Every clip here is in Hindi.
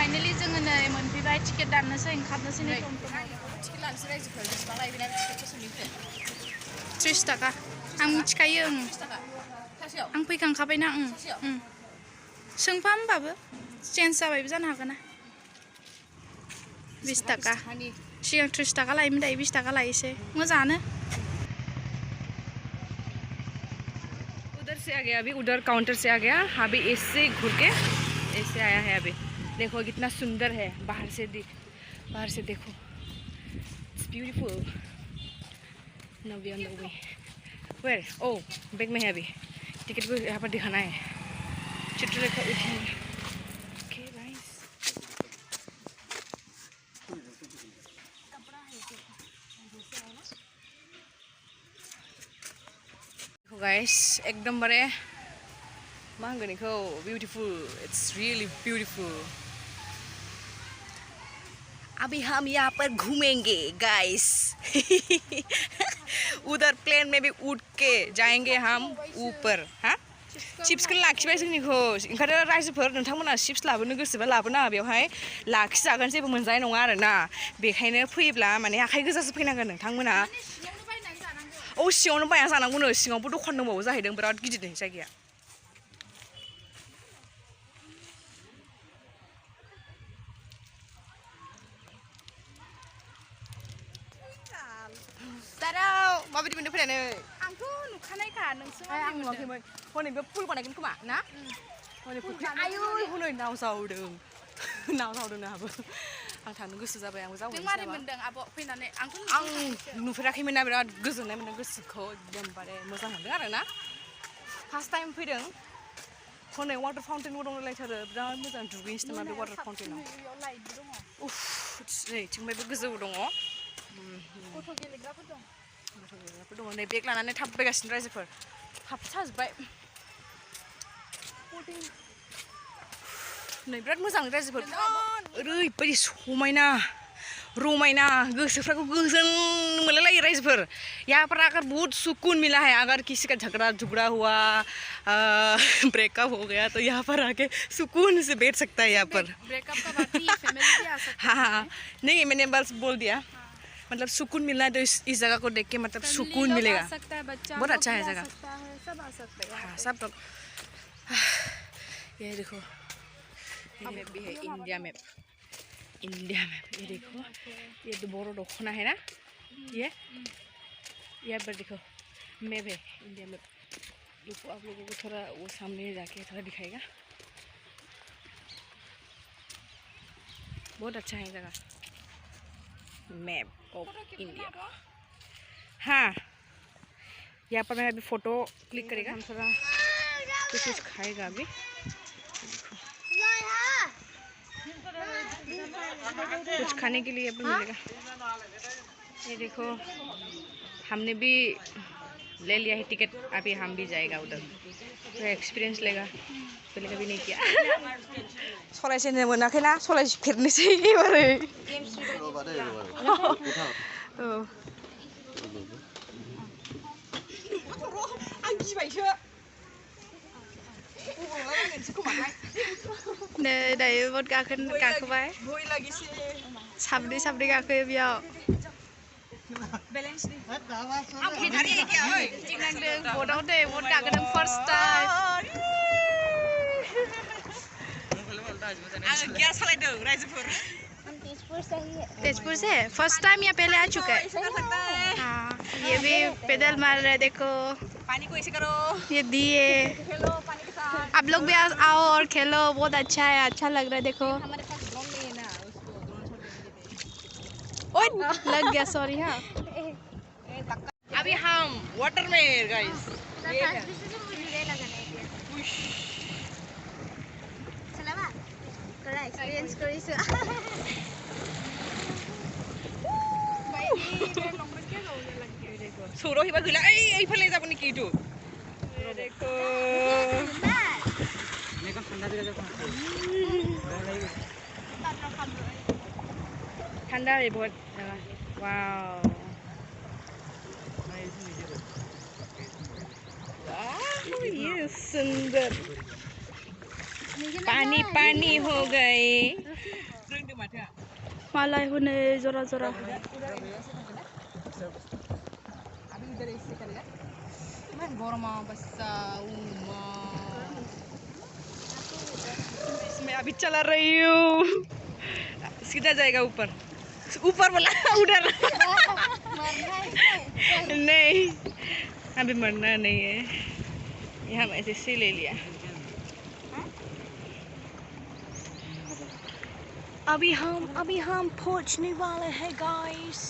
Finally जोङो नै मोनफैबाय टिकेट दाननोसै ओंखारनोसै नै टिकेट लानोसै रायजोफोर बेसेबां लायो बेना टिकेटखौ सोंनिफ्राय 30 थाखा आं मिथिखायो आं फैखांखाबायना सोंफा होमबाबो चेन्ज जाबायबो जानो हागोन ना 20 थाखा सिगां 30 थाखा लायोमोन दायो 20 थाखा लायोसै मोजाङानो उधर से आ गया अभी उधर काउंटर से आ गया अभी ऐसे घूर के ऐसे आया है अभी देखो कितना सुंदर है बाहर से देखो it's beautiful now we on the way where ओ बैग में है अभी टिकट को यहाँ पर दिखाना है चित्रलेखा उद्यान ओके गाइस देखो गाइस एकदम बारे मा होनगोन बेखौ ब्यूटीफुल इट्स रियली ब्यूटीफुल अभी हम यहाँ पर घूमेंगे गाइस उधर प्लेन में भी उड़ के जाएंगे हम ऊपर हाँ चिप्सखौ लाखिबाय जोंनिखौ ओंखायनो रायजोफोर नोंथांमोना चिप्स लाबोनो गोसोबा लाबोना बेवहाय लाखिजागोन जेबो मोनजानाय नङा आरोना बेखायनो फैयोब्ला माने आखाइ गोजासो फैनांगोन नोंथांमोना औ सिङावनो बायना जानांगौनो सिङावबो दखान दंबावो जाहैदों बिराद गिदिर जायगाया दाराव माबायदि मोनदों फैनानै आंथ' नुखानायखा नोंसो आं नुवाखैमोन हनै बे पुल बानायगोन खोमा ना हनै फुख्रि आयौ हनै नाव जावदों आंहाबो आं थांनो गोसो जाबाय आंबो जावहैनोसै मारै मोनदों आब' फैनानै आं नुफेराखैमोन ना बिराद गोजोननाय मोनदों गोसोखौ एकदमबारे मोजां मोनदों आरोना फार्स्ट टाइम फैदों हनै वाटार फाउन्टेनबो दंलायथारो बिराद मोजां दुगैनोसै नामा बे वाटार फाउन्टेनाव उफ नै थिंबायबो गोजौ दङ गथ' गेलेग्राफोर दं नै बेग लानानै थाबबायगासिनो रायजोफोर हाबसाजोब्बाय नै बिराद मोजां रायजोफोर ओरैबायदि समायना रमायना गोसोफ्राखौ गोजोन मोनलायलायो रायजोफोर यहाँ पर आकर बहुत सुकून मिला है अगर किसी का झगड़ा हुआ ब्रेकअप हो गया तो यहाँ पर आके सुकून से बैठ सकता है यहाँ पर ब्रेकअप का बात नहीं फैमिली भी आ सकता है हाँ नहीं मैंने बस बोल दिया मतलब सुकून मिलना है तो इस जगह को देख के मतलब सुकून मिलेगा बहुत अच्छा है जगह सब आ सकते हैं हाँ सब लोग ये देखो ये मैप भी है इंडिया मैप ये देखो ये तो बोरो दखना है ना ये यहाँ पर देखो मैप है इंडिया मैप देखो आप लोगों को थोड़ा वो सामने जाके थोड़ा दिखाएगा बहुत अच्छा है जगह मैप ऑफ इंडिया हाँ यहाँ पर मैं अभी फ़ोटो क्लिक करेगा हम थोड़ा कुछ खाएगा अभी कुछ खाने के लिए अभी मिलेगा ये देखो हमने भी ले लिया है टिकट अभी हम भी जाएगा उधर तो एक्सपीरियंस लेगा पहले कभी नहीं किया सलायजेननो मोनाखैना सलायफेरनोसै एबारै आं गिबायसो नै दायो बट गाखोबाय साब्रै गाखोयो बेयाव गिनांदों बटआव दै बट गाखोदों फार्स्ट टाइम तेजपुर से फर्स्ट टाइम या पहले आ चुका है हाँ ये भी पैदल मार रहे देखो पानी को ऐसे करो ये दिए खेलो पानी के साथ आप लोग भी आओ और खेलो बहुत अच्छा है अच्छा लग रहा है देखो हमारे पास ड्रोन नहीं है ना उसको ओए लग गया सॉरी हाँ अभी हम वाटर में गाइस एक्सपीरियंस करिছো सौराव हेबा गैला ओइ फैलाय जाबोनि किटु देखो ठंडा है बहुत वाओ ये सुंदर पानी पानी हो गए मालाय होने जरा जरा इसमें अभी चला रही हूँ सीधा जाएगा ऊपर ऊपर बोला उधर नहीं अभी मरना नहीं है ये हम ऐसे से ले लिया अभी हम पहुंचने वाले हैं गाइस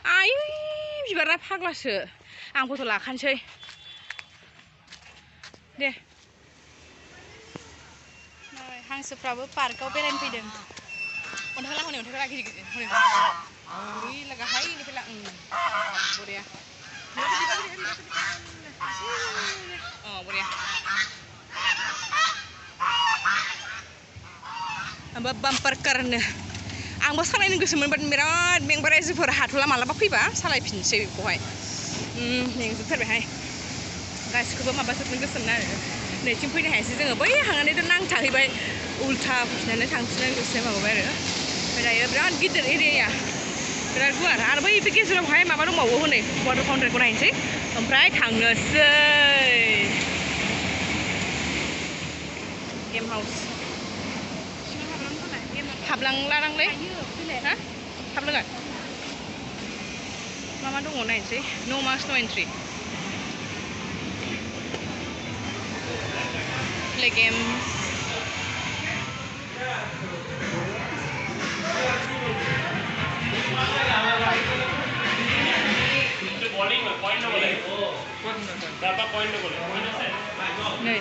आयु बिबारा फाग्लासो आं फट' लाखानोसै दे हांसोफ्राबो पार्कआव बेरायनो फैदों अन्थाइ लाहनै अन्थाइ गिदिर गिदिर हनै लगाहाय निफ्राय बरिया बरिया आंबो बाम्पार कारनो आंबो सालायनो गोसोमोन बाट बिराद मेंबाय रायजोफोर हाथ'ला मालाबा फैबा सालायफिनसै बेखौहाय मेंजोबथारबायहाय गासिखौबो माबाजोबनो गोसोमोन आरो नैथिं फैनो हायासै जोङो बै हांनानैथ' नांथाहैबाय उल्था फैफिननानै थांफिननानै दसे माबाबाय आरो ओमफ्राय दायो बिराद गिदिर एरियाया बिराद गुवार आरो बै गेजेरावहाय माबा दंबावो हनै वाटार फाउन्टेनखौ नायनोसै ओमफ्राय थांनोसै गेम हाउस हाबलांलादांलै हा हाबलाङा मा दङ नायनोसै no mask no entry play games नै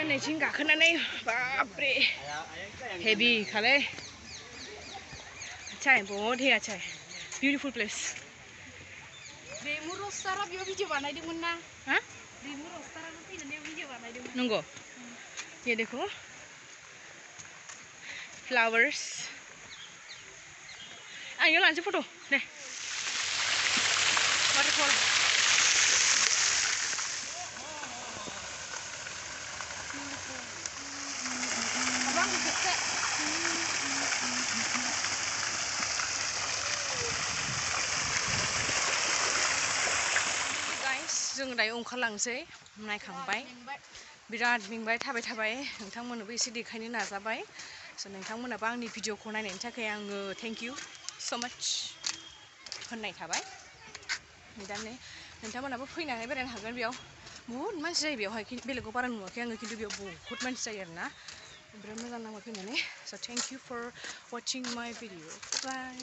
नैथिं गाखोनानै बापरे हेवी खालै अच्छा है बहुत ही अच्छा है ब्यूटीफुल प्लेस नंगौ ये देखो फ्लावर्स आं इयाव लानोसै फट' दे वाटारफल जों दायो ओंखारलांसै नायखांबाय बिराद मेंबाय थाबाय थाबाय नोंथांमोननोबो एसे देखायनो नाजाबाय स' नोंथांमोनाबो आंनि भिडिअखौ नायनायनि थाखाय आङो थेंक इउ स' माच होननाय थाबाय दा नोंथांमोनाबो फैनानै बेरायनो हागोन बेयाव बुहुत मानसि जायो बेयावहाय बेलेगाव बारा नुवाखै आङो खिन्थु बेयाव बुहुत मानसि जायो आरोना बिराद मोजां नांबाय फैनानै स' thank you for watching my video bye